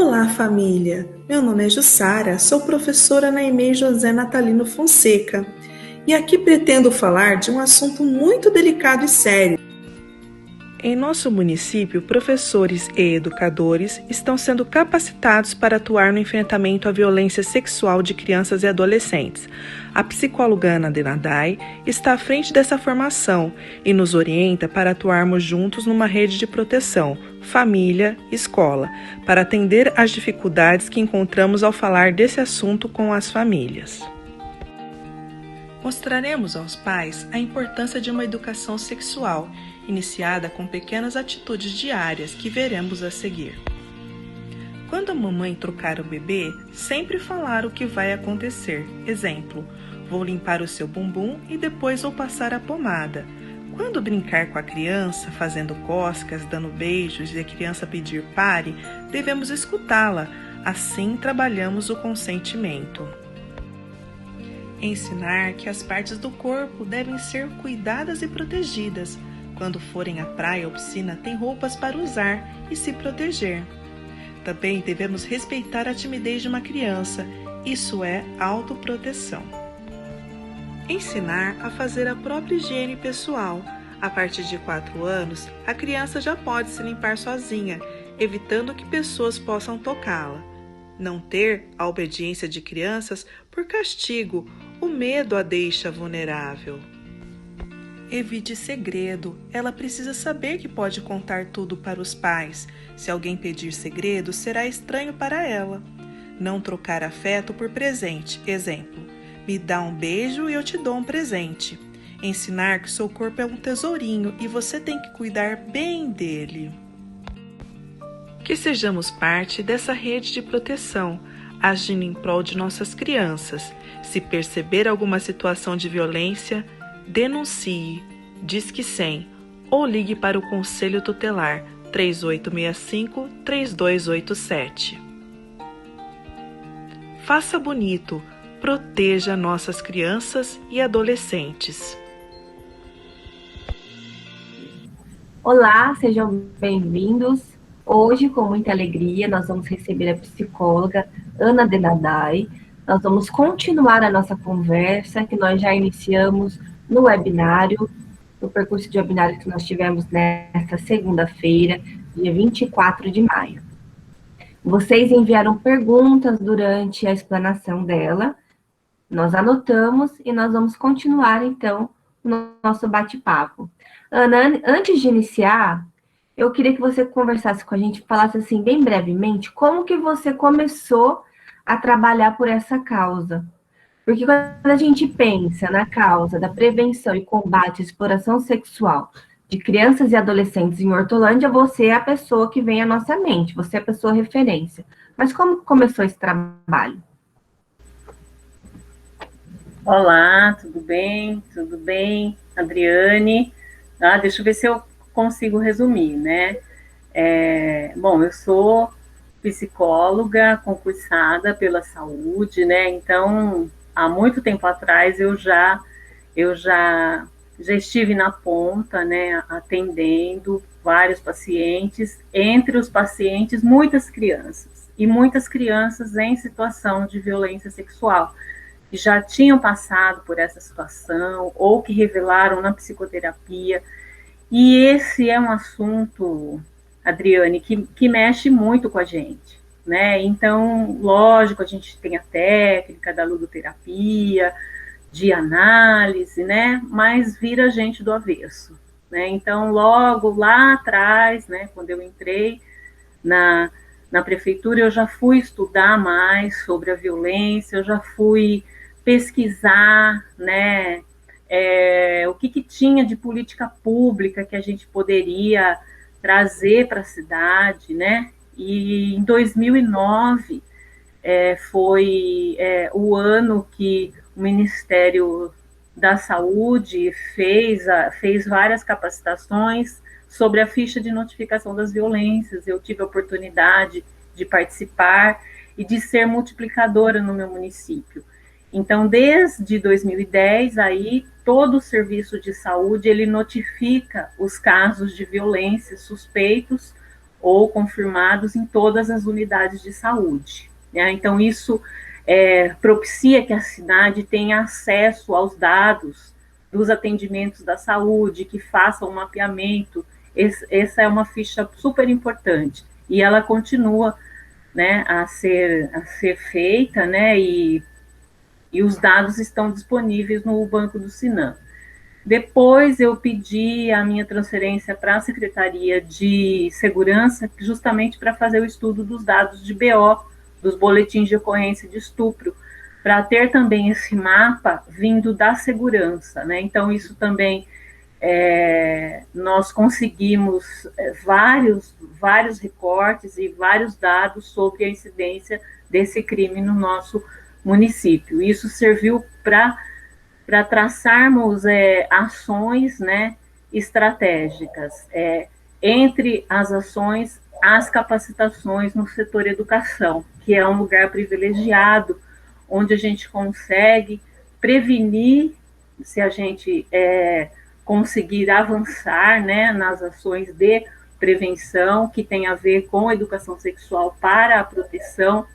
Olá, família! Meu nome é Jussara, sou professora na EMEI José Natalino Fonseca e aqui pretendo falar de um assunto muito delicado e sério. Em nosso município, professores e educadores estão sendo capacitados para atuar no enfrentamento à violência sexual de crianças e adolescentes. A psicóloga Ana Denadai está à frente dessa formação e nos orienta para atuarmos juntos numa rede de proteção, família, escola, para atender às dificuldades que encontramos ao falar desse assunto com as famílias. Mostraremos aos pais a importância de uma educação sexual, iniciada com pequenas atitudes diárias que veremos a seguir. Quando a mamãe trocar o bebê, sempre falar o que vai acontecer. Exemplo, vou limpar o seu bumbum e depois vou passar a pomada. Quando brincar com a criança, fazendo cócegas, dando beijos e a criança pedir pare, devemos escutá-la. Assim trabalhamos o consentimento. Ensinar que as partes do corpo devem ser cuidadas e protegidas. Quando forem à praia ou piscina, tem roupas para usar e se proteger. Também devemos respeitar a timidez de uma criança, isso é autoproteção. Ensinar a fazer a própria higiene pessoal. A partir de 4 anos, a criança já pode se limpar sozinha, evitando que pessoas possam tocá-la. Não ter a obediência de crianças por castigo, o medo a deixa vulnerável. Evite segredo. Ela precisa saber que pode contar tudo para os pais. Se alguém pedir segredo, será estranho para ela. Não trocar afeto por presente. Exemplo, me dá um beijo e eu te dou um presente. Ensinar que seu corpo é um tesourinho e você tem que cuidar bem dele. Que sejamos parte dessa rede de proteção, agindo em prol de nossas crianças. Se perceber alguma situação de violência, denuncie, Disque 100 ou ligue para o Conselho Tutelar 3865-3287. Faça bonito, proteja nossas crianças e adolescentes. Olá, sejam bem-vindos. Hoje, com muita alegria, nós vamos receber a psicóloga Ana Denadai. Nós vamos continuar a nossa conversa que nós já iniciamos no webinário, no percurso de webinário que nós tivemos nesta segunda-feira, dia 24 de maio. Vocês enviaram perguntas durante a explanação dela, nós anotamos e nós vamos continuar, então, no nosso bate-papo. Ana, antes de iniciar, eu queria que você conversasse com a gente, falasse assim, bem brevemente, como que você começou a trabalhar por essa causa. Porque quando a gente pensa na causa da prevenção e combate à exploração sexual de crianças e adolescentes em Hortolândia, você é a pessoa que vem à nossa mente, você é a pessoa referência. Mas como começou esse trabalho? Olá, tudo bem? Tudo bem, Adriane? Deixa eu ver se eu consigo resumir, né? Bom, eu sou psicóloga concursada pela saúde, né? Então, há muito tempo atrás eu já estive na ponta, né? Atendendo vários pacientes, entre os pacientes muitas crianças em situação de violência sexual que já tinham passado por essa situação ou que revelaram na psicoterapia. E esse é um assunto, Adriane, que mexe muito com a gente, né? Então, lógico, a gente tem a técnica da ludoterapia, de análise, né? Mas vira a gente do avesso, né? Então, logo lá atrás, né, quando eu entrei na prefeitura, eu já fui estudar mais sobre a violência, eu já fui pesquisar, né, o que tinha de política pública que a gente poderia trazer para a cidade, né? E em 2009 foi o ano que o Ministério da Saúde fez várias capacitações sobre a ficha de notificação das violências. Eu tive a oportunidade de participar e de ser multiplicadora no meu município. Então, desde 2010, aí, todo o serviço de saúde, ele notifica os casos de violência suspeitos ou confirmados em todas as unidades de saúde, né? Então, isso propicia que a cidade tenha acesso aos dados dos atendimentos da saúde, que faça um mapeamento. Essa é uma ficha super importante, e ela continua, né, a ser feita, né, e os dados estão disponíveis no banco do Sinam. Depois eu pedi a minha transferência para a Secretaria de Segurança, justamente para fazer o estudo dos dados de BO, dos boletins de ocorrência de estupro, para ter também esse mapa vindo da segurança, né? Então, isso também nós conseguimos vários recortes e vários dados sobre a incidência desse crime no nosso município. Isso serviu para traçarmos ações, né, estratégicas. Entre as ações, as capacitações no setor educação, que é um lugar privilegiado, onde a gente consegue prevenir, se a gente conseguir avançar, né, nas ações de prevenção, que tem a ver com a educação sexual para a proteção,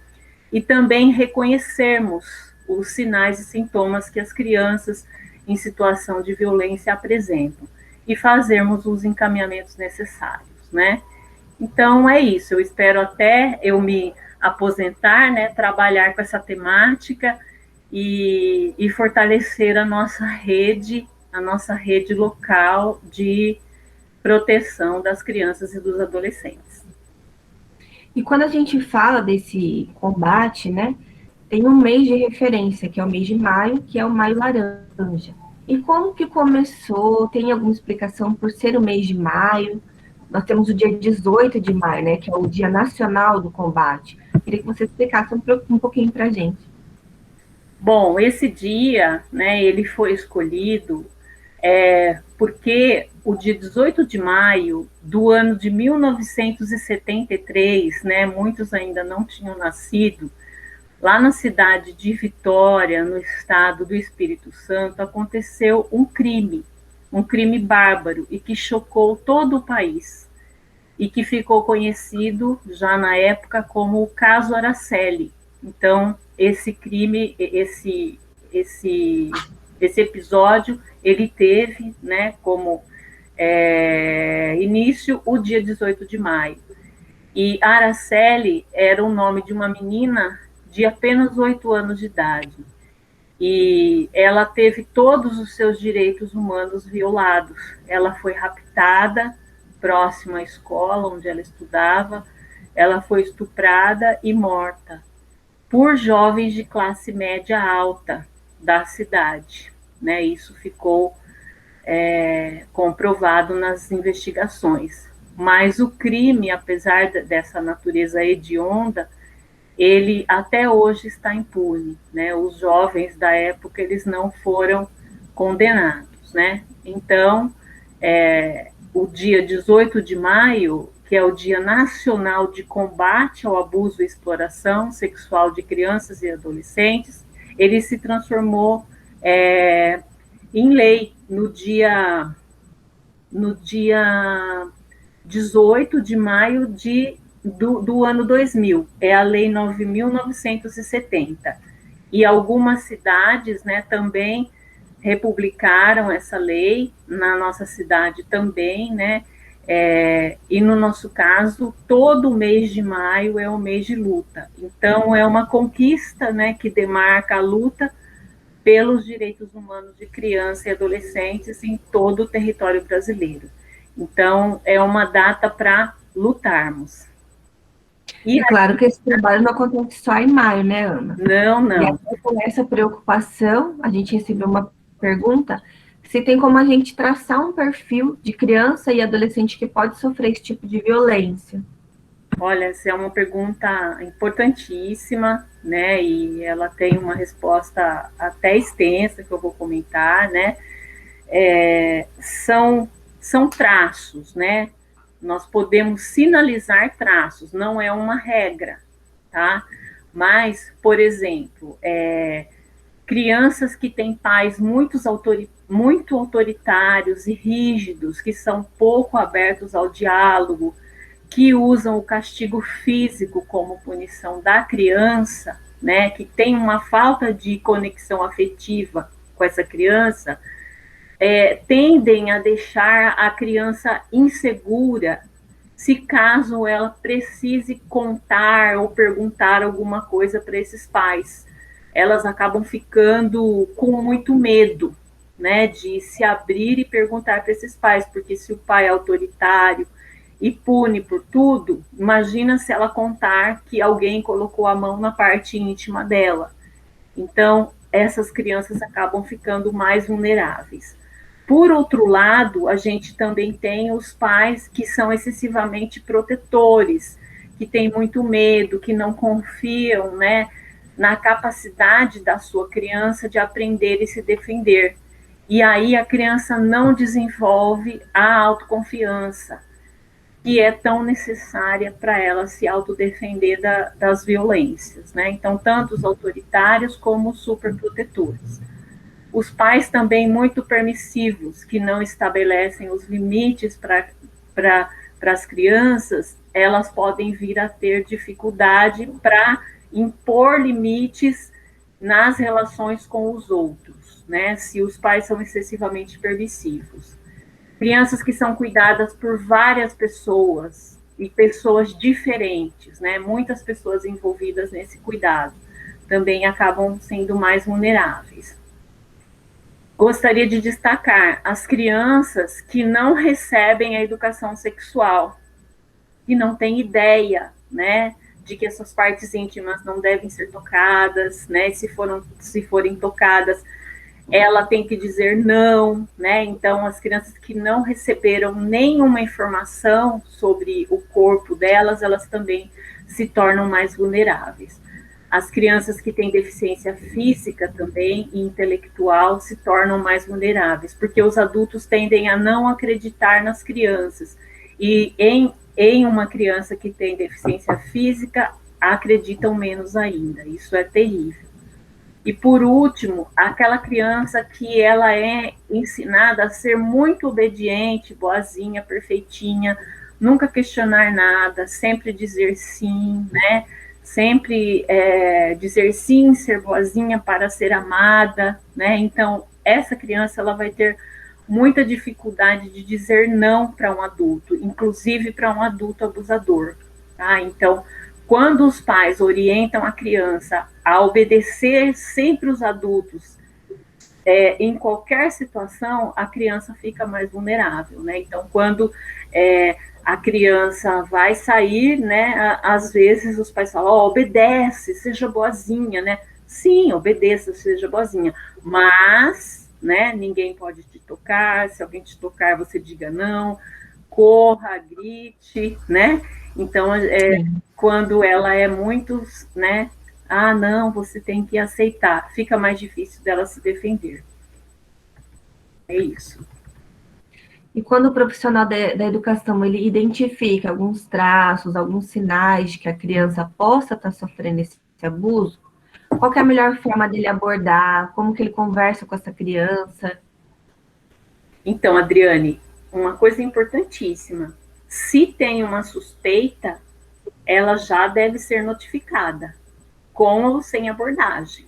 e também reconhecermos os sinais e sintomas que as crianças em situação de violência apresentam e fazermos os encaminhamentos necessários, né? Então, é isso. Eu espero até eu me aposentar, né, trabalhar com essa temática e fortalecer a nossa rede local de proteção das crianças e dos adolescentes. E quando a gente fala desse combate, né, tem um mês de referência, que é o mês de maio, que é o Maio Laranja. E como que começou? Tem alguma explicação por ser o mês de maio? Nós temos o dia 18 de maio, né, que é o Dia Nacional do Combate. Queria que você explicasse um pouquinho para a gente. Bom, esse dia, né, ele foi escolhido porque o dia 18 de maio do ano de 1973, né, muitos ainda não tinham nascido, lá na cidade de Vitória, no estado do Espírito Santo, aconteceu um crime bárbaro e que chocou todo o país e que ficou conhecido já na época como o caso Araceli. Então, esse crime, esse episódio, ele teve, né, como início o dia 18 de maio. E Araceli era o nome de uma menina de apenas 8 anos de idade. E ela teve todos os seus direitos humanos violados. Ela foi raptada próxima à escola onde ela estudava, ela foi estuprada e morta por jovens de classe média alta da cidade, né? Isso ficou comprovado nas investigações. Mas o crime, apesar dessa natureza hedionda, ele até hoje está impune, né? Os jovens da época, eles não foram condenados, né? Então, o dia 18 de maio, que é o Dia Nacional de Combate ao Abuso e Exploração Sexual de Crianças e Adolescentes, ele se transformou em lei no dia 18 de maio do ano 2000, é a Lei 9.970. E algumas cidades, né, também republicaram essa lei, na nossa cidade também, né, e no nosso caso, todo o mês de maio é o mês de luta. Então, é uma conquista, né, que demarca a luta pelos direitos humanos de crianças e adolescentes em todo o território brasileiro. Então, é uma data para lutarmos. E é claro que esse trabalho não acontece só em maio, né, Ana? Não. E até com essa preocupação, a gente recebeu uma pergunta se tem como a gente traçar um perfil de criança e adolescente que pode sofrer esse tipo de violência. Olha, essa é uma pergunta importantíssima, né? E ela tem uma resposta até extensa que eu vou comentar, né? São traços, né? Nós podemos sinalizar traços, não é uma regra, tá? Mas, por exemplo, crianças que têm pais muito autoritários e rígidos, que são pouco abertos ao diálogo, que usam o castigo físico como punição da criança, né, que tem uma falta de conexão afetiva com essa criança, tendem a deixar a criança insegura se caso ela precise contar ou perguntar alguma coisa para esses pais. Elas acabam ficando com muito medo, né, de se abrir e perguntar para esses pais, porque se o pai é autoritário e pune por tudo, imagina se ela contar que alguém colocou a mão na parte íntima dela. Então, essas crianças acabam ficando mais vulneráveis. Por outro lado, a gente também tem os pais que são excessivamente protetores, que têm muito medo, que não confiam, né, na capacidade da sua criança de aprender e se defender. E aí a criança não desenvolve a autoconfiança, que é tão necessária para ela se autodefender das violências, né? Então, tanto os autoritários como os superprotetores. Os pais também muito permissivos, que não estabelecem os limites para as crianças, elas podem vir a ter dificuldade para impor limites nas relações com os outros, né? Se os pais são excessivamente permissivos. Crianças que são cuidadas por várias pessoas e pessoas diferentes, né? Muitas pessoas envolvidas nesse cuidado também acabam sendo mais vulneráveis. Gostaria de destacar as crianças que não recebem a educação sexual, que não têm ideia, né, de que essas partes íntimas não devem ser tocadas, né? Se forem tocadas, ela tem que dizer não, né? Então, as crianças que não receberam nenhuma informação sobre o corpo delas, elas também se tornam mais vulneráveis. As crianças que têm deficiência física também e intelectual se tornam mais vulneráveis, porque os adultos tendem a não acreditar nas crianças. E em uma criança que tem deficiência física, acreditam menos ainda. Isso é terrível. E, por último, aquela criança que ela é ensinada a ser muito obediente, boazinha, perfeitinha, nunca questionar nada, sempre dizer sim, né? Sempre dizer sim, ser boazinha para ser amada, né? Então, essa criança ela vai ter muita dificuldade de dizer não para um adulto, inclusive para um adulto abusador, tá? Então, quando os pais orientam a criança a obedecer sempre os adultos, em qualquer situação, a criança fica mais vulnerável, né? Então, quando a criança vai sair, né? Às vezes os pais falam, obedece, seja boazinha, né? Sim, obedeça, seja boazinha, mas, né? Ninguém pode te tocar, se alguém te tocar, você diga não, corra, grite, né? Então, quando ela é muito, né? Ah, não, você tem que aceitar. Fica mais difícil dela se defender. É isso. E quando o profissional da educação ele identifica alguns traços, alguns sinais de que a criança possa estar sofrendo esse abuso, qual que é a melhor forma dele abordar? Como que ele conversa com essa criança? Então, Adriane, uma coisa importantíssima. Se tem uma suspeita, ela já deve ser notificada, com ou sem abordagem,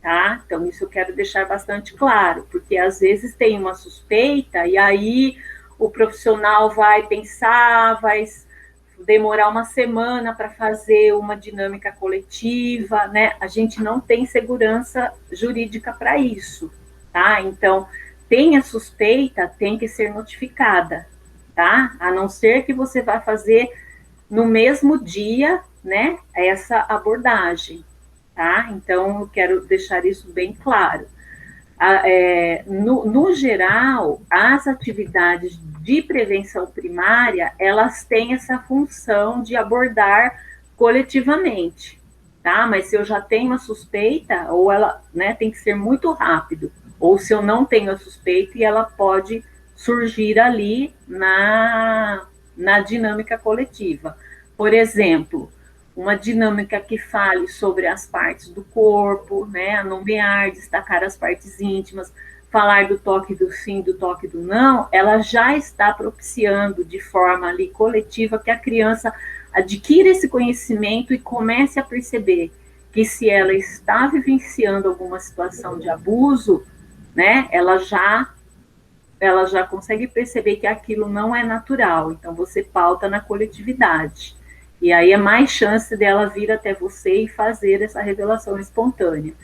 tá? Então, isso eu quero deixar bastante claro, porque às vezes tem uma suspeita e aí o profissional vai pensar, vai demorar uma semana para fazer uma dinâmica coletiva, né? A gente não tem segurança jurídica para isso, tá? Então, tem a suspeita, tem que ser notificada, tá? A não ser que você vá fazer no mesmo dia, né, essa abordagem, tá? Então, eu quero deixar isso bem claro. No geral, as atividades de prevenção primária, elas têm essa função de abordar coletivamente, tá? Mas se eu já tenho uma suspeita, ou ela, né, tem que ser muito rápido, ou se eu não tenho a suspeita, e ela pode surgir ali na dinâmica coletiva. Por exemplo, uma dinâmica que fale sobre as partes do corpo, né, nomear, destacar as partes íntimas, falar do toque do sim, do toque do não, ela já está propiciando de forma ali coletiva que a criança adquira esse conhecimento e comece a perceber que se ela está vivenciando alguma situação de abuso, né, ela já consegue perceber que aquilo não é natural. Então você pauta na coletividade. E aí é mais chance dela vir até você e fazer essa revelação espontânea.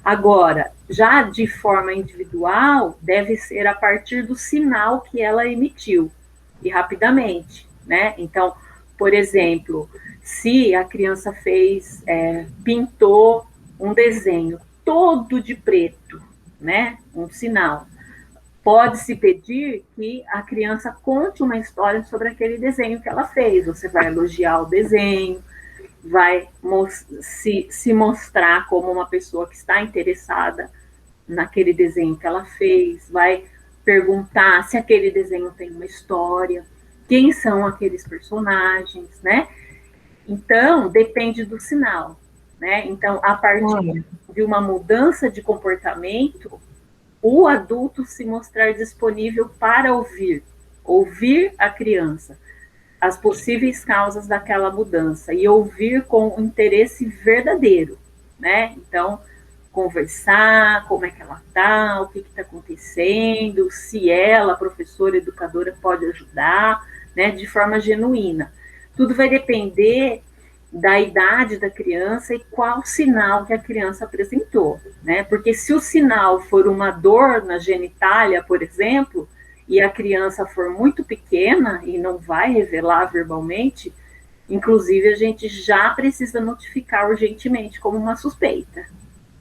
Agora, já de forma individual, deve ser a partir do sinal que ela emitiu, e rapidamente, né? Então, por exemplo, se a criança pintou um desenho todo de preto, né? Um sinal. Pode-se pedir que a criança conte uma história sobre aquele desenho que ela fez. Você vai elogiar o desenho, vai se mostrar como uma pessoa que está interessada naquele desenho que ela fez, vai perguntar se aquele desenho tem uma história, quem são aqueles personagens, né? Então, depende do sinal, né? Então, a partir de uma mudança de comportamento, o adulto se mostrar disponível para ouvir a criança, as possíveis causas daquela mudança e ouvir com um interesse verdadeiro, né? Então, conversar, como é que ela está, o que está acontecendo, se ela, professora, educadora, pode ajudar, né? De forma genuína. Tudo vai depender da idade da criança e qual sinal que a criança apresentou, né? Porque se o sinal for uma dor na genitália, por exemplo, e a criança for muito pequena e não vai revelar verbalmente, inclusive a gente já precisa notificar urgentemente como uma suspeita,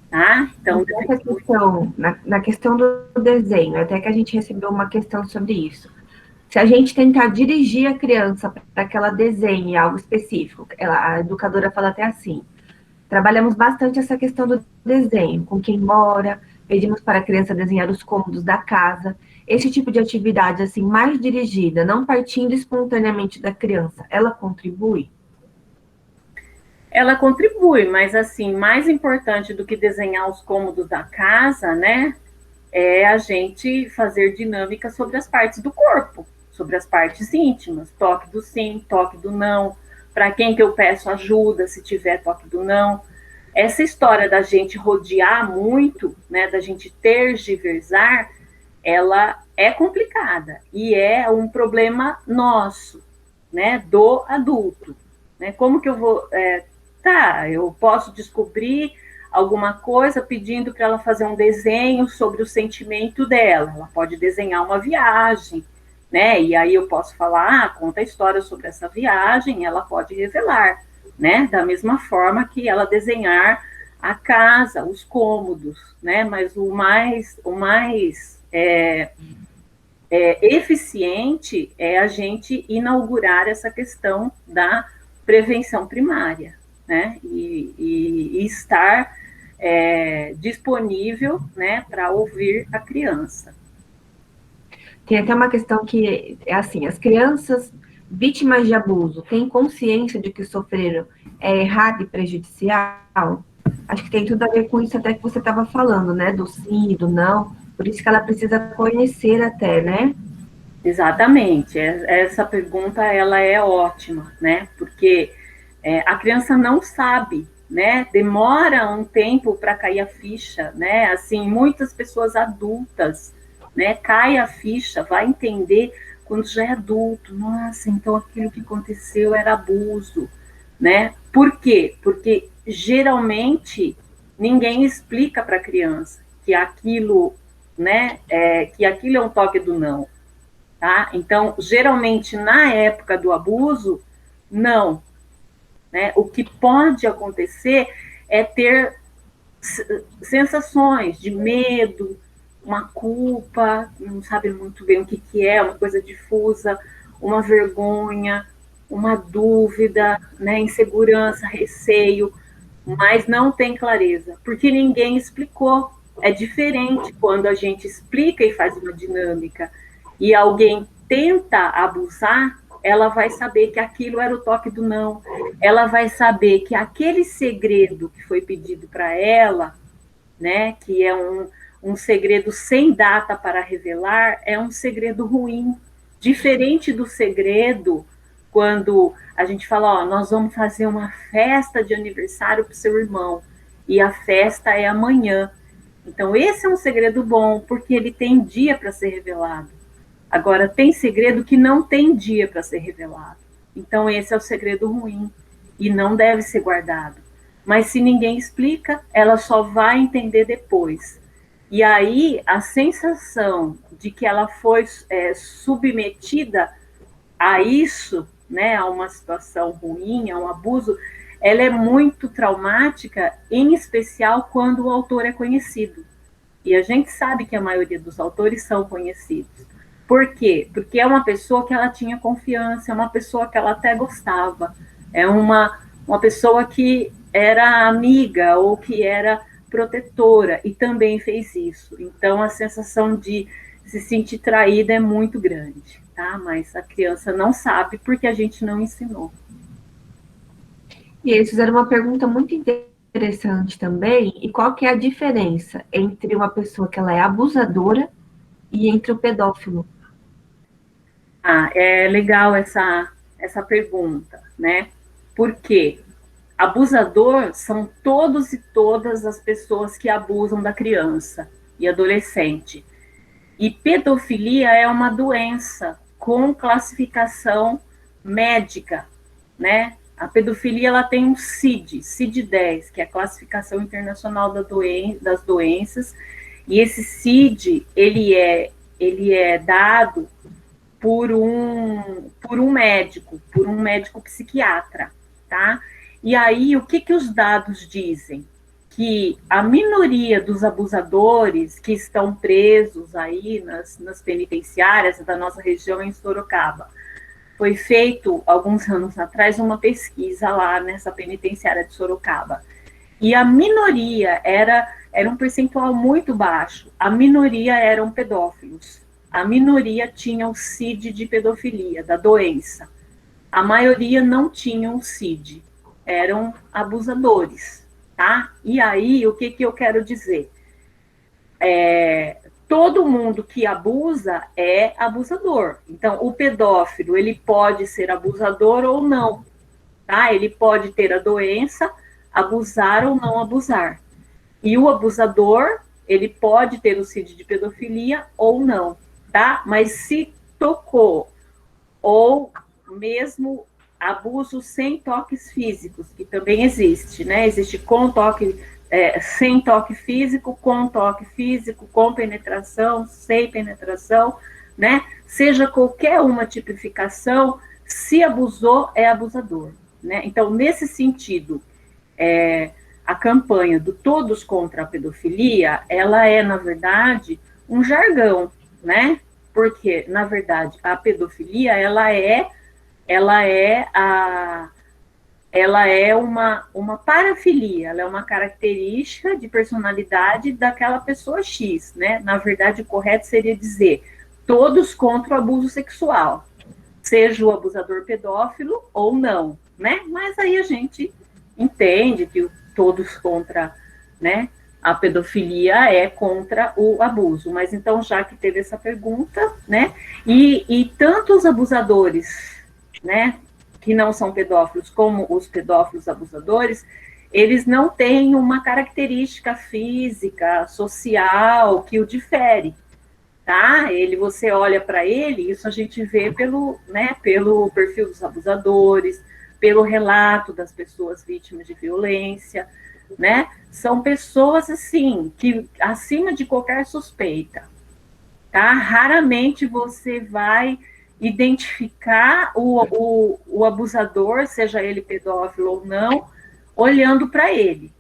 tá? Então essa questão, na questão do desenho, até que a gente recebeu uma questão sobre isso. Se a gente tentar dirigir a criança para que ela desenhe algo específico, a educadora fala até assim, trabalhamos bastante essa questão do desenho, com quem mora, pedimos para a criança desenhar os cômodos da casa, esse tipo de atividade assim mais dirigida, não partindo espontaneamente da criança, ela contribui? Ela contribui, mas assim, mais importante do que desenhar os cômodos da casa, né, é a gente fazer dinâmica sobre as partes do corpo, sobre as partes íntimas, toque do sim, toque do não, para quem que eu peço ajuda, se tiver toque do não. Essa história da gente rodear muito, né, da gente tergiversar, ela é complicada e é um problema nosso, né, do adulto. Né? Como que eu vou... eu posso descobrir alguma coisa pedindo para ela fazer um desenho sobre o sentimento dela. Ela pode desenhar uma viagem, né? E aí eu posso falar, conta a história sobre essa viagem, ela pode revelar, né? Da mesma forma que ela desenhar a casa, os cômodos, né? Mas o mais eficiente é a gente inaugurar essa questão da prevenção primária, né? E estar disponível, né, para ouvir a criança. Tem até uma questão que é assim, as crianças vítimas de abuso têm consciência de que sofreram é errado e prejudicial? Acho que tem tudo a ver com isso até que você estava falando, né, do sim e do não, por isso que ela precisa conhecer até, né? Exatamente, essa pergunta, ela é ótima, né, porque a criança não sabe, né, demora um tempo para cair a ficha, né, assim, muitas pessoas adultas, né, cai a ficha, vai entender quando já é adulto, nossa, então aquilo que aconteceu era abuso, né, por quê? Porque geralmente ninguém explica para a criança que aquilo, né, que aquilo é um toque do não, tá? Então, geralmente na época do abuso, não, né? O que pode acontecer é ter sensações de medo, uma culpa, não sabe muito bem o que é, uma coisa difusa, uma vergonha, uma dúvida, né? Insegurança, receio, mas não tem clareza, porque ninguém explicou. É diferente quando a gente explica e faz uma dinâmica e alguém tenta abusar, ela vai saber que aquilo era o toque do não, ela vai saber que aquele segredo que foi pedido para ela, né, que é um segredo sem data para revelar é um segredo ruim, diferente do segredo quando a gente fala, ó, nós vamos fazer uma festa de aniversário para o seu irmão, e a festa é amanhã. Então, esse é um segredo bom, porque ele tem dia para ser revelado. Agora, tem segredo que não tem dia para ser revelado. Então, esse é o segredo ruim, e não deve ser guardado. Mas se ninguém explica, ela só vai entender depois. E aí, a sensação de que ela foi submetida a isso, né, a uma situação ruim, a um abuso, ela é muito traumática, em especial quando o autor é conhecido. E a gente sabe que a maioria dos autores são conhecidos. Por quê? Porque é uma pessoa que ela tinha confiança, é uma pessoa que ela até gostava, é uma pessoa que era amiga ou que era protetora e também fez isso. Então, a sensação de se sentir traída é muito grande, tá? Mas a criança não sabe porque a gente não ensinou. E eles fizeram uma pergunta muito interessante também, e qual que é a diferença entre uma pessoa que ela é abusadora e entre o pedófilo? Ah, é legal essa pergunta, né? Porque abusador são todos e todas as pessoas que abusam da criança e adolescente. E pedofilia é uma doença com classificação médica, né? A pedofilia ela tem um CID-10, que é a Classificação Internacional das Doenças, e esse CID ele é dado por um médico psiquiatra, tá? E aí, o que os dados dizem? Que a minoria dos abusadores que estão presos aí nas penitenciárias da nossa região em Sorocaba, foi feito, alguns anos atrás, uma pesquisa lá nessa penitenciária de Sorocaba. E a minoria era um percentual muito baixo, a minoria eram pedófilos. A minoria tinha o CID de pedofilia, da doença. A maioria não tinha o CID, eram abusadores, tá? E aí, o que eu quero dizer? Todo mundo que abusa é abusador. Então, o pedófilo, ele pode ser abusador ou não, tá? Ele pode ter a doença, abusar ou não abusar. E o abusador, ele pode ter o CID de pedofilia ou não, tá? Mas se tocou, ou mesmo abuso sem toques físicos, que também existe, né? Existe com toque, sem toque físico, com penetração, sem penetração, né? Seja qualquer uma tipificação, se abusou, é abusador, né? Então, nesse sentido, a campanha do Todos contra a Pedofilia, ela é, na verdade, um jargão, né? Porque, na verdade, a pedofilia, ela é uma parafilia, ela é uma característica de personalidade daquela pessoa X, né? Na verdade, o correto seria dizer todos contra o abuso sexual, seja o abusador pedófilo ou não, né? Mas aí a gente entende que o todos contra, né, a pedofilia é contra o abuso. Mas então, já que teve essa pergunta, né, e tanto os abusadores, né, que não são pedófilos, como os pedófilos abusadores, eles não têm uma característica física, social, que o difere, tá? Você olha para ele, isso a gente vê pelo perfil dos abusadores, pelo relato das pessoas vítimas de violência, né? São pessoas, assim, que acima de qualquer suspeita, tá? Raramente você vai identificar o abusador, seja ele pedófilo ou não, olhando para ele.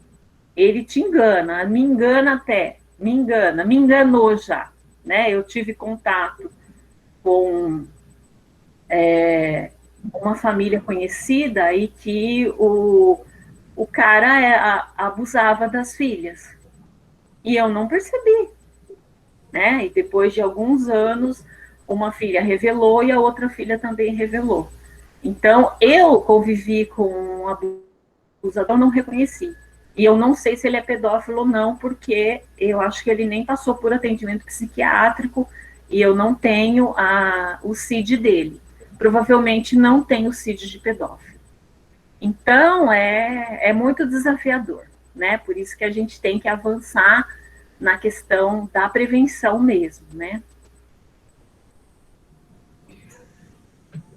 Ele te engana, me enganou já, né? Eu tive contato com uma família conhecida e que o cara abusava das filhas. E eu não percebi, né? E depois de alguns anos, uma filha revelou e a outra filha também revelou. Então, eu convivi com um abusador, não reconheci. E eu não sei se ele é pedófilo ou não, porque eu acho que ele nem passou por atendimento psiquiátrico e eu não tenho o CID dele. Provavelmente não tem o CID de pedófilo. Então, é muito desafiador, né? Por isso que a gente tem que avançar na questão da prevenção mesmo, né?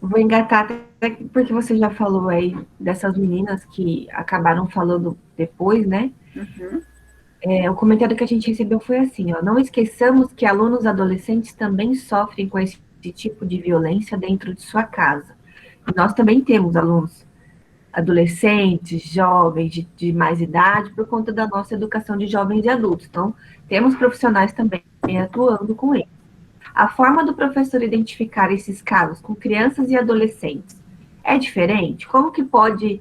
Vou engatar até porque você já falou aí dessas meninas que acabaram falando depois, né? Uhum. O comentário que a gente recebeu foi assim, ó, não esqueçamos que alunos adolescentes também sofrem com esse tipo de violência dentro de sua casa. E nós também temos alunos adolescentes, jovens de mais idade, por conta da nossa educação de jovens e adultos. Então, temos profissionais também atuando com eles. A forma do professor identificar esses casos com crianças e adolescentes é diferente? Como que pode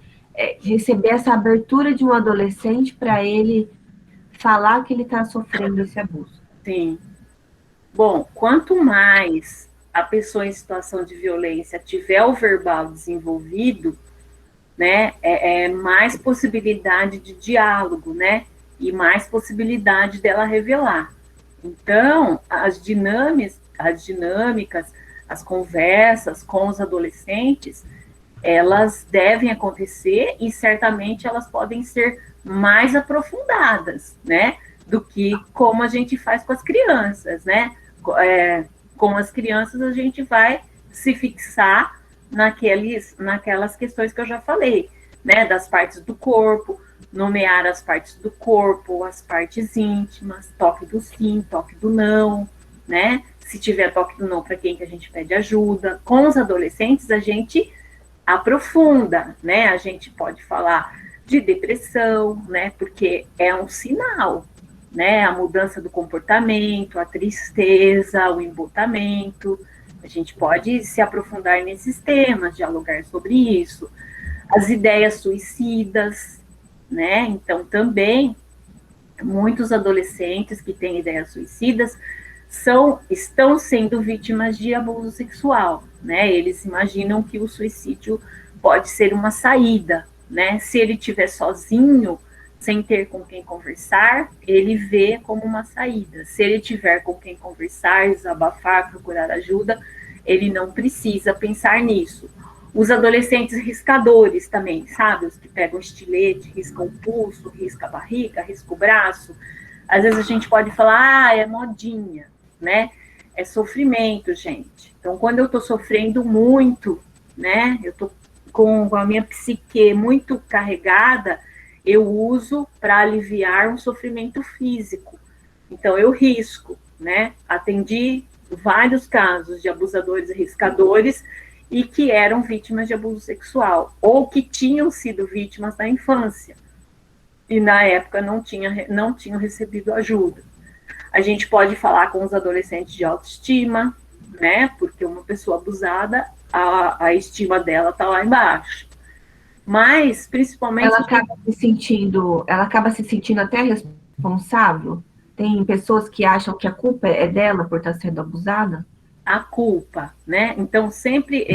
receber essa abertura de um adolescente para ele falar que ele está sofrendo esse abuso? Sim. Bom, quanto mais a pessoa em situação de violência tiver o verbal desenvolvido, né, mais possibilidade de diálogo, né, e mais possibilidade dela revelar. Então, as dinâmicas, as conversas com os adolescentes, elas devem acontecer e certamente elas podem ser mais aprofundadas, né, do que como a gente faz com as crianças, né? Com as crianças a gente vai se fixar naquelas questões que eu já falei, né, das partes do corpo, nomear as partes do corpo, as partes íntimas, toque do sim, toque do não, né? Se tiver toque do não, para quem que a gente pede ajuda. Com os adolescentes, a gente aprofunda, né? A gente pode falar de depressão, né? Porque é um sinal, né? A mudança do comportamento, a tristeza, o embotamento. A gente pode se aprofundar nesses temas, dialogar sobre isso. As ideias suicidas, né? Então, também, muitos adolescentes que têm ideias suicidas estão sendo vítimas de abuso sexual, né? Eles imaginam que o suicídio pode ser uma saída, né? Se ele estiver sozinho, sem ter com quem conversar, ele vê como uma saída. Se ele tiver com quem conversar, desabafar, procurar ajuda, ele não precisa pensar nisso. Os adolescentes riscadores também, sabe? Os que pegam estilete, riscam o pulso, riscam a barriga, riscam o braço. Às vezes a gente pode falar, é modinha, né? É sofrimento, gente. Então, quando eu tô sofrendo muito, né? Eu tô com a minha psique muito carregada, eu uso para aliviar um sofrimento físico. Então, eu risco, né? Atendi vários casos de abusadores e riscadores e que eram vítimas de abuso sexual, ou que tinham sido vítimas na infância, e na época não tinham recebido ajuda. A gente pode falar com os adolescentes de autoestima, né? Porque uma pessoa abusada, a estima dela está lá embaixo. Mas, principalmente... Ela acaba se sentindo até responsável? Tem pessoas que acham que a culpa é dela por estar sendo abusada? A culpa, né? Então, sempre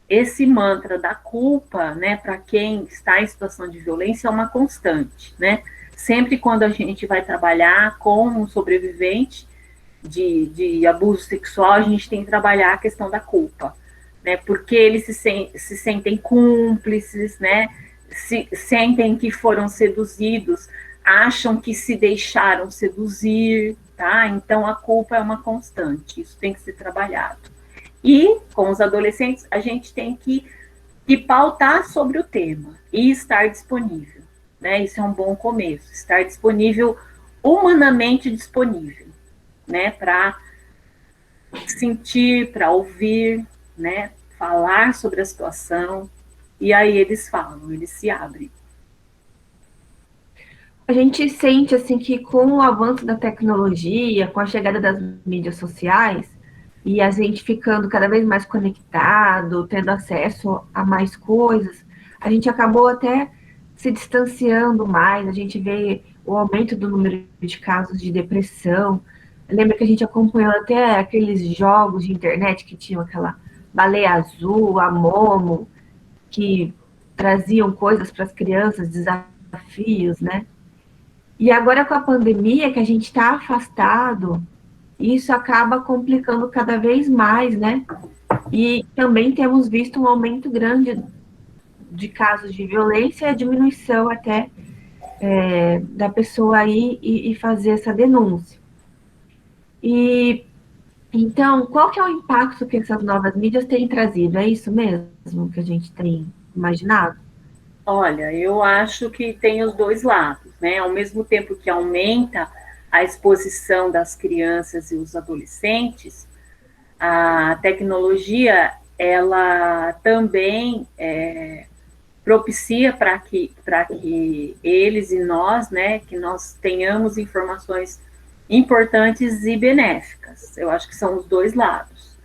esse mantra da culpa, né, para quem está em situação de violência é uma constante, né? Sempre quando a gente vai trabalhar com um sobrevivente de abuso sexual, a gente tem que trabalhar a questão da culpa, né? Porque eles se sentem cúmplices, né? Sentem que foram seduzidos, acham que se deixaram seduzir, tá? Então, a culpa é uma constante, isso tem que ser trabalhado. E, com os adolescentes, a gente tem que pautar sobre o tema e estar disponível, né? Isso é um bom começo, estar disponível, humanamente disponível, né? Para sentir, para ouvir, né? Falar sobre a situação, e aí eles falam, eles se abrem. A gente sente assim que com o avanço da tecnologia, com a chegada das mídias sociais, e a gente ficando cada vez mais conectado, tendo acesso a mais coisas, a gente acabou até se distanciando mais, a gente vê o aumento do número de casos de depressão. Lembra que a gente acompanhou até aqueles jogos de internet que tinham aquela baleia azul, a Momo, que traziam coisas para as crianças, desafios desafios, né? E agora com a pandemia, que a gente está afastado, isso acaba complicando cada vez mais, né? E também temos visto um aumento grande de casos de violência e a diminuição até da pessoa ir e fazer essa denúncia. E então, qual que é o impacto que essas novas mídias têm trazido? É isso mesmo que a gente tem imaginado? Olha, eu acho que tem os dois lados, né? Ao mesmo tempo que aumenta a exposição das crianças e os adolescentes, a tecnologia ela também propicia para que eles e nós, né, que nós tenhamos informações importantes e benéficas. Eu acho que são os dois lados.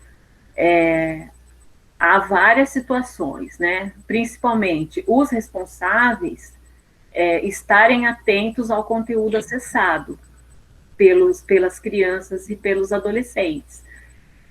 Há várias situações, né? Principalmente os responsáveis estarem atentos ao conteúdo acessado pelas crianças e pelos adolescentes.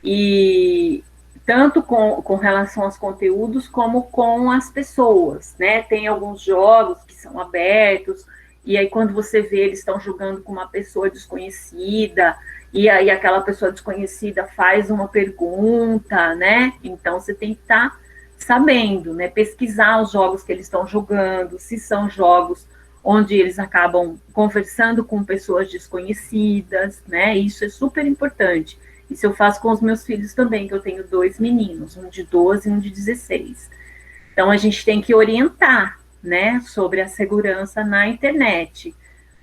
E tanto com relação aos conteúdos como com as pessoas, né? Tem alguns jogos que são abertos, e aí quando você vê, eles estão jogando com uma pessoa desconhecida, e aí aquela pessoa desconhecida faz uma pergunta, né? Então você tem que estar sabendo, né? Pesquisar os jogos que eles estão jogando, se são jogos onde eles acabam conversando com pessoas desconhecidas, né? Isso é super importante. Isso eu faço com os meus filhos também, que eu tenho 2 meninos, um de 12 e um de 16. Então, a gente tem que orientar, né, sobre a segurança na internet,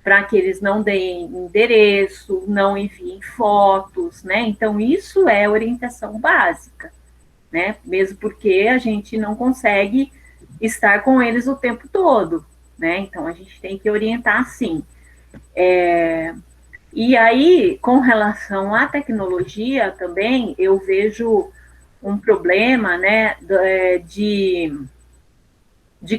para que eles não deem endereço, não enviem fotos, né? Então, isso é orientação básica, né? Mesmo porque a gente não consegue estar com eles o tempo todo, né? Então, a gente tem que orientar sim. E aí, com relação à tecnologia também, eu vejo um problema, né, de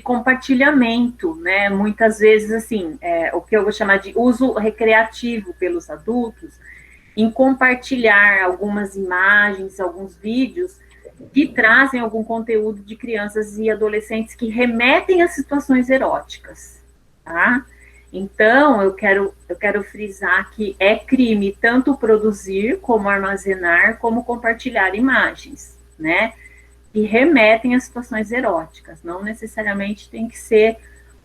compartilhamento, né, muitas vezes, assim, o que eu vou chamar de uso recreativo pelos adultos, em compartilhar algumas imagens, alguns vídeos que trazem algum conteúdo de crianças e adolescentes que remetem a situações eróticas, tá? Então, eu quero frisar que é crime tanto produzir, como armazenar, como compartilhar imagens, né? Que remetem a situações eróticas. Não necessariamente tem que ser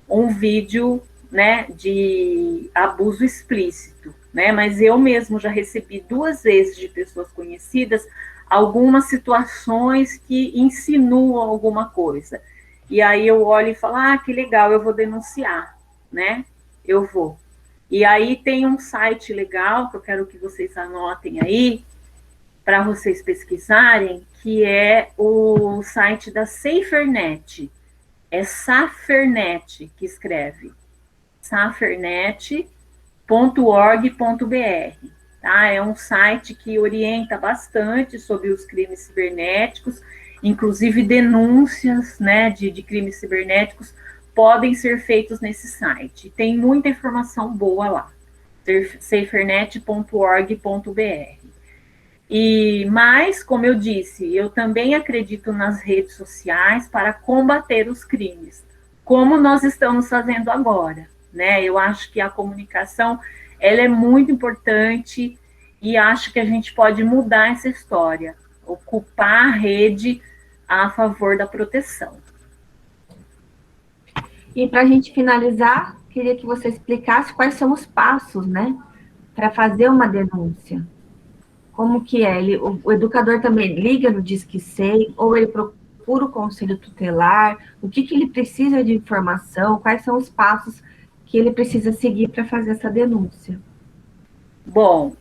um vídeo, né, de abuso explícito, né? Mas eu mesmo já recebi 2 vezes de pessoas conhecidas algumas situações que insinuam alguma coisa. E aí eu olho e falo, que legal, eu vou denunciar, né? Eu vou. E aí tem um site legal que eu quero que vocês anotem aí, para vocês pesquisarem, que é o site da SaferNet. É Safernet que escreve. safernet.org.br. Tá? É um site que orienta bastante sobre os crimes cibernéticos, inclusive denúncias, né, de crimes cibernéticos podem ser feitos nesse site. Tem muita informação boa lá. safernet.org.br. Mas, como eu disse, eu também acredito nas redes sociais para combater os crimes, como nós estamos fazendo agora, né? Eu acho que a comunicação, ela é muito importante e acho que a gente pode mudar essa história, ocupar a rede a favor da proteção. E para a gente finalizar, queria que você explicasse quais são os passos, né, para fazer uma denúncia. Como que é? O educador também liga no Disque 100, ou ele procura o conselho tutelar? O que ele precisa de informação? Quais são os passos que ele precisa seguir para fazer essa denúncia? Bom,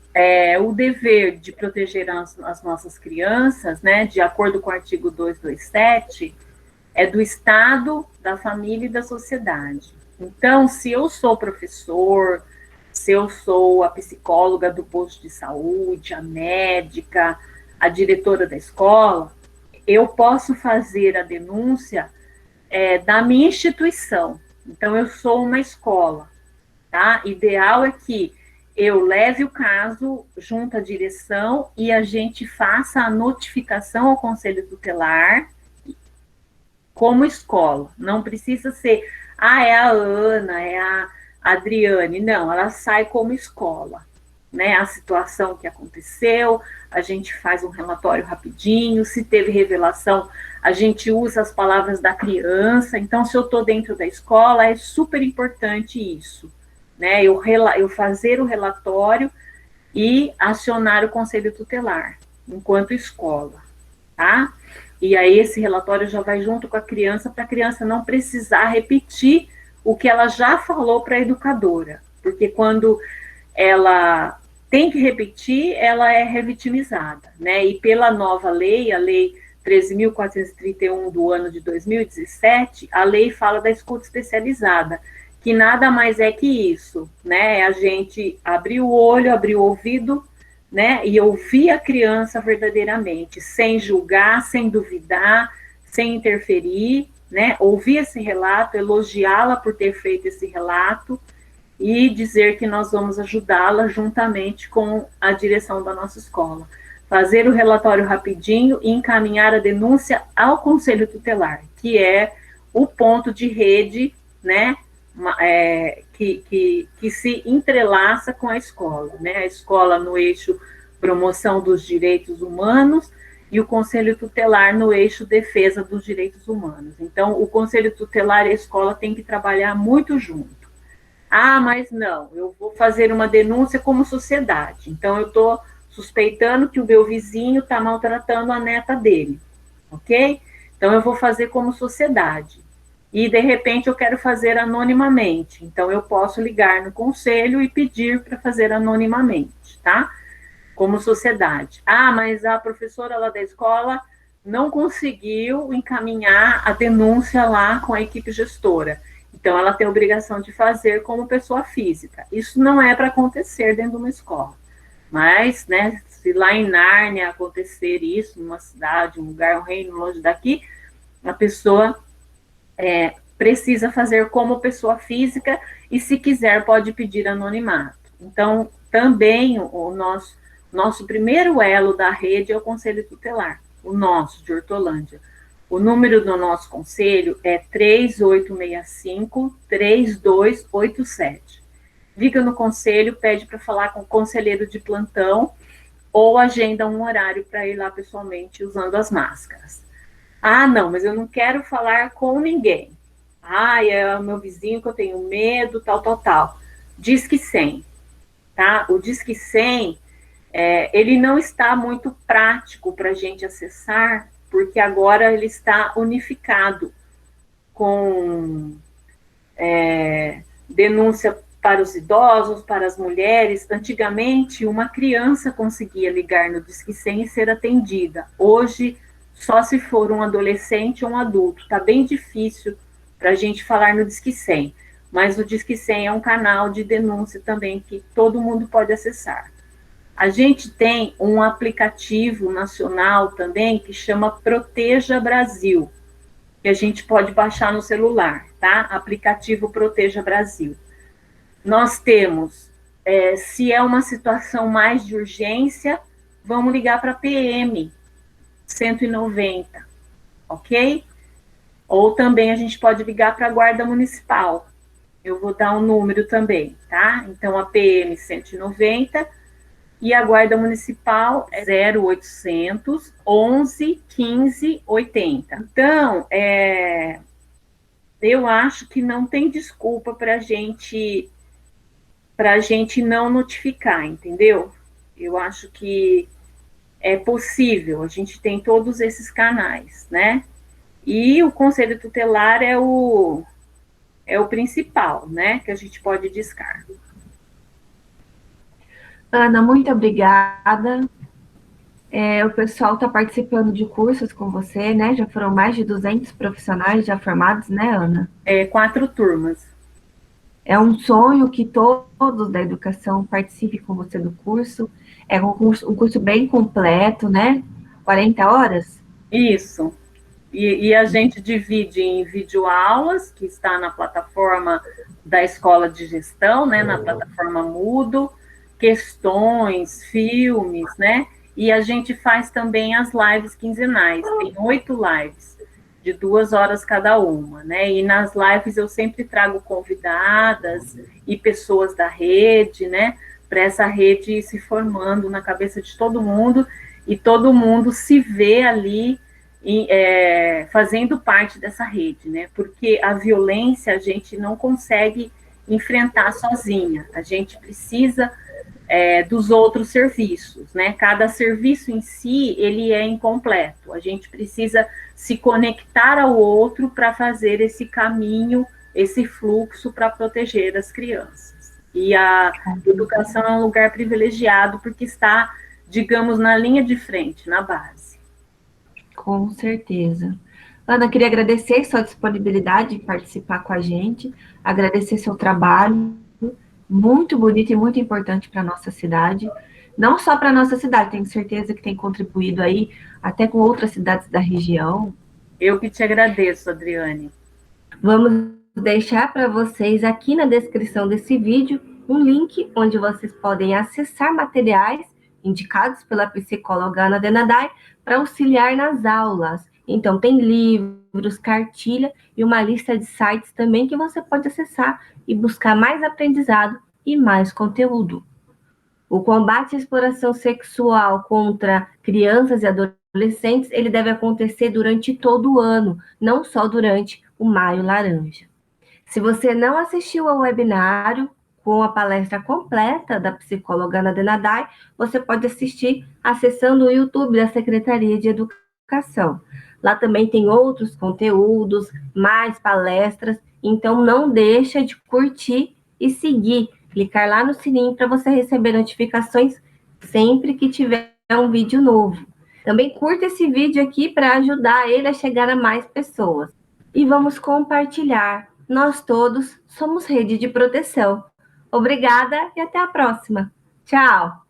o dever de proteger as nossas crianças, né, de acordo com o artigo 227, é do Estado, da família e da sociedade. Então, se eu sou professor, se eu sou a psicóloga do posto de saúde, a médica, a diretora da escola, eu posso fazer a denúncia da minha instituição. Então, eu sou uma escola, tá? Ideal é que eu leve o caso junto à direção e a gente faça a notificação ao conselho tutelar como escola. Não precisa ser Ah, é a Ana, é a Adriane. Não, ela sai como escola, né? A situação que aconteceu, a gente faz um relatório rapidinho, se teve revelação, a gente usa as palavras da criança. Então, se eu estou dentro da escola, é super importante isso, né? Eu fazer o relatório e acionar o conselho tutelar, enquanto escola, tá? E aí esse relatório já vai junto com a criança, para a criança não precisar repetir o que ela já falou para a educadora, porque quando ela tem que repetir, ela é revitimizada, né? E pela nova lei, a lei 13.431 do ano de 2017, a lei fala da escuta especializada, que nada mais é que isso, né? A gente abrir o olho, abrir o ouvido, né? E ouvir a criança verdadeiramente, sem julgar, sem duvidar, sem interferir, né? Ouvir esse relato, elogiá-la por ter feito esse relato e dizer que nós vamos ajudá-la juntamente com a direção da nossa escola. Fazer o relatório rapidinho e encaminhar a denúncia ao Conselho Tutelar, que é o ponto de rede, né, que se entrelaça com a escola, né? A escola no eixo promoção dos direitos humanos e o Conselho Tutelar no eixo defesa dos direitos humanos. Então, o Conselho Tutelar e a escola têm que trabalhar muito junto. Ah, mas não, eu vou fazer uma denúncia como sociedade. Então, eu estou suspeitando que o meu vizinho está maltratando a neta dele, ok? Então, eu vou fazer como sociedade. E, de repente, eu quero fazer anonimamente. Então, eu posso ligar no conselho e pedir para fazer anonimamente, tá? Como sociedade. Ah, mas a professora lá da escola não conseguiu encaminhar a denúncia lá com a equipe gestora. Então, ela tem a obrigação de fazer como pessoa física. Isso não é para acontecer dentro de uma escola. Mas, né, se lá em Nárnia acontecer isso, numa cidade, um lugar, um reino longe daqui, a pessoa precisa fazer como pessoa física e, se quiser, pode pedir anonimato. Então, também o nosso primeiro elo da rede é o Conselho Tutelar, o nosso, de Hortolândia. O número do nosso conselho é 3865-3287. Liga no conselho, pede para falar com o conselheiro de plantão ou agenda um horário para ir lá pessoalmente usando as máscaras. Ah, não, mas eu não quero falar com ninguém. Ah, é o meu vizinho que eu tenho medo, tal, tal, tal. Disque 100, tá? O Disque 100, ele não está muito prático para a gente acessar, porque agora ele está unificado com denúncia para os idosos, para as mulheres. Antigamente, uma criança conseguia ligar no Disque 100 e ser atendida. Hoje, só se for um adolescente ou um adulto. Está bem difícil para a gente falar no Disque 100. Mas o Disque 100 é um canal de denúncia também que todo mundo pode acessar. A gente tem um aplicativo nacional também que chama Proteja Brasil, que a gente pode baixar no celular, tá? Aplicativo Proteja Brasil. Nós temos, se é uma situação mais de urgência, vamos ligar para a PM 190, ok? Ou também a gente pode ligar para a Guarda Municipal. Eu vou dar um número também, tá? Então, a PM 190 e a Guarda Municipal é 0800 11 15 80. Então, eu acho que não tem desculpa para a gente não notificar, entendeu? Eu acho que é possível, a gente tem todos esses canais, né? E o Conselho Tutelar é o principal, né? Que a gente pode discar. Ana, muito obrigada. O pessoal está participando de cursos com você, né? Já foram mais de 200 profissionais já formados, né, Ana? 4 turmas. É um sonho que todos da educação participem com você do curso. É um curso bem completo, né? 40 horas? Isso. E a gente divide em videoaulas, que está na plataforma da Escola de Gestão, né? Na plataforma Moodle, questões, filmes, né? E a gente faz também as lives quinzenais. Tem 8 lives de 2 horas cada uma, né? E nas lives eu sempre trago convidadas e pessoas da rede, né? Para essa rede ir se formando na cabeça de todo mundo e todo mundo se vê ali fazendo parte dessa rede, né? Porque a violência a gente não consegue enfrentar sozinha, a gente precisa dos outros serviços, né? Cada serviço em si, ele é incompleto, a gente precisa se conectar ao outro para fazer esse caminho, esse fluxo para proteger as crianças. E a educação é um lugar privilegiado porque está, digamos, na linha de frente, na base. Com certeza. Ana, queria agradecer sua disponibilidade de participar com a gente, agradecer seu trabalho, muito bonito e muito importante para a nossa cidade. Não só para a nossa cidade, tenho certeza que tem contribuído aí até com outras cidades da região. Eu que te agradeço, Adriane. Vamos deixar para vocês aqui na descrição desse vídeo um link onde vocês podem acessar materiais indicados pela psicóloga Ana Denadai para auxiliar nas aulas. Então, tem livros, cartilha e uma lista de sites também que você pode acessar e buscar mais aprendizado e mais conteúdo. O combate à exploração sexual contra crianças e adolescentes, ele deve acontecer durante todo o ano, não só durante o Maio Laranja. Se você não assistiu ao webinário com a palestra completa da psicóloga Ana Denadai, você pode assistir acessando o YouTube da Secretaria de Educação. Lá também tem outros conteúdos, mais palestras, então não deixa de curtir e seguir. Clicar lá no sininho para você receber notificações sempre que tiver um vídeo novo. Também curta esse vídeo aqui para ajudar ele a chegar a mais pessoas. E vamos compartilhar. Nós todos somos rede de proteção. Obrigada e até a próxima. Tchau!